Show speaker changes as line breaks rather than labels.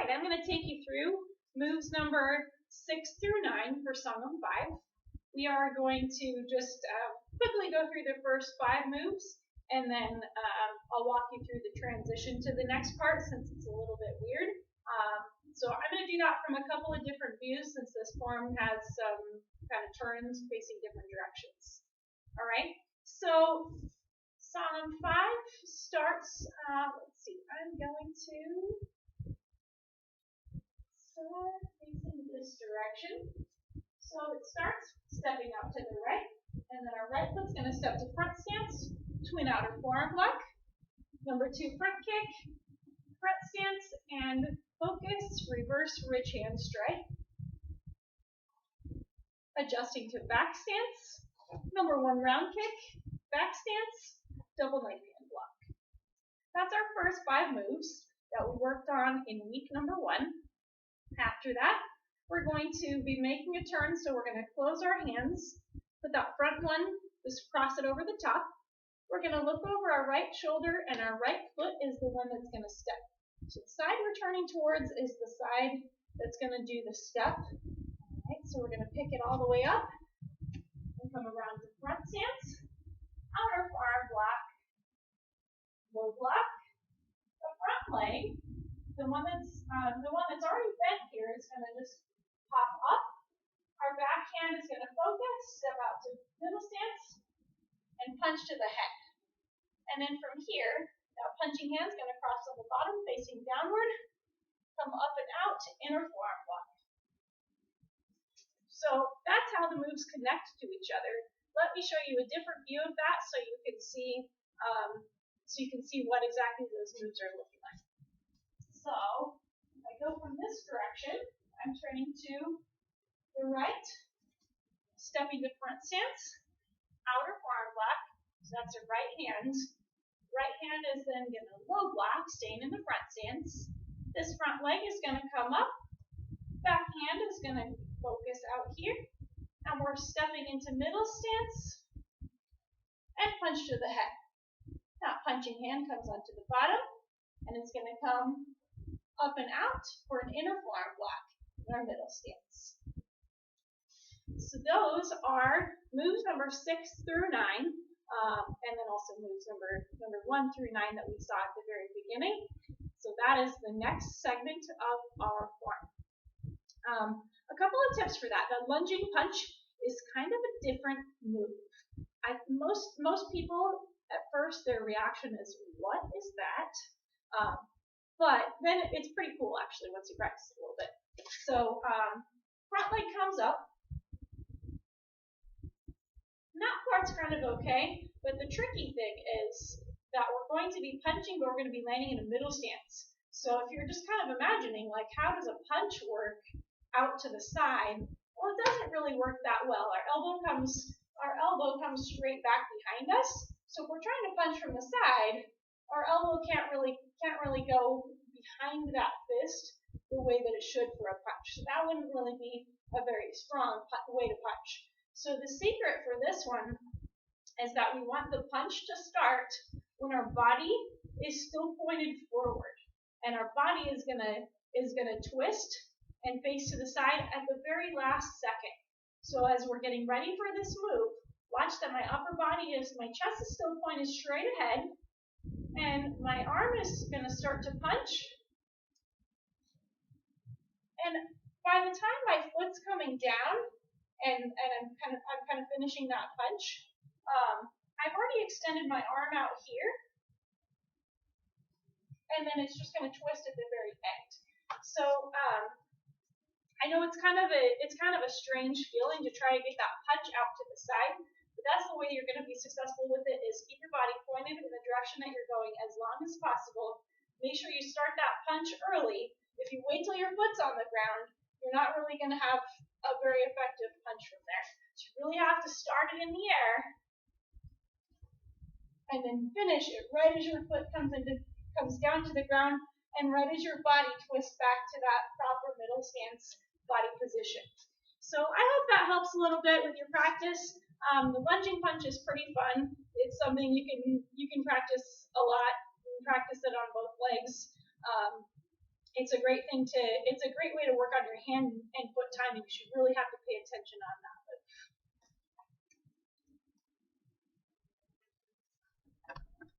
right, I'm going to take you through moves number 6 through 9 for Songahm 5. We are going to just quickly go through the first 5 moves, and then I'll walk you through the transition to the next part since it's a little bit weird. So I'm going to do that from a couple of different views since this form has some kind of turns facing different directions. All right, so Songahm 5 starts, let's see, I'm going to start facing this direction. So it starts stepping out to the right, and then our right foot's going to step to front stance, twin outer forearm lock, number 2 front kick, front stance, and focus, reverse ridge hand strike. Adjusting to back stance, number 1 round kick, back stance, double knife hand block. That's our first 5 moves that we worked on in week number 1. After that, we're going to be making a turn, so we're going to close our hands, put that front one, just cross it over the top. We're going to look over our right shoulder, and our right foot is the one that's going to step. So the side we're turning towards is the side that's going to do the step. All right, so we're going to pick it all the way up and come around to front stance, outer forearm block, low block, the front leg, the one that's already bent here is going to just pop up. Our back hand is going to focus, step out to middle stance, and punch to the head. And then from here, that punching hand is going to cross on the bottom, facing downward, come up and out to inner forearm block. So that's how the moves connect to each other. Let me show you a different view of that so you can see what exactly those moves are looking like. So if I go from this direction, I'm turning to the right, stepping to front stance, outer forearm block, so that's a right hand. Right hand is then going to low block, staying in the front stance. This front leg is going to come up, back hand is going to focus out here, and we're stepping into middle stance and punch to the head. That punching hand comes onto the bottom, and it's going to come up and out for an inner forearm block in our middle stance. So those are moves number 6 through 9, and then also moves number 1 through 9 that we saw at the very beginning. So that is the next segment of our form. A couple of tips for that. The lunging punch is kind of a different move. Most people at first their reaction is, "What is that?" But then it's pretty cool actually once you practice it a little bit. So front leg comes up. And that part's kind of okay, but the tricky thing is that we're going to be punching, but we're going to be landing in a middle stance. So if you're just kind of imagining, like, how does a punch work out to the side? Well, it doesn't really work that well. Our elbow comes straight back behind us. So if we're trying to punch from the side, our elbow can't really go behind that fist the way that it should for a punch. So that wouldn't really be a very strong way to punch. So the secret for this one is that we want the punch to start when our body is still pointed forward, and our body is gonna twist and face to the side at the very last second. So as we're getting ready for this move, watch that my upper body my chest is still pointed straight ahead, and my arm is gonna start to punch. And by the time my foot's coming down, and I'm kind of finishing that punch, I've already extended my arm out here, and then it's just going to twist at the very end. So I know it's kind of a strange feeling to try to get that punch out to the side, but that's the way you're going to be successful with it, is keep your body pointed in the direction that you're going as long as possible. Make sure you start that punch early. If you wait till your foot's on the ground, you're not really going to have a very effective punch from there. So you really have to start it in the air and then finish it right as your foot comes down to the ground, and right as your body twists back to that proper middle stance body position. So I hope that helps a little bit with your practice. The lunging punch is pretty fun. It's something you can practice a lot. You can practice it on both legs. it's a great way to work on your hand and foot timing. You should really have to pay attention on that.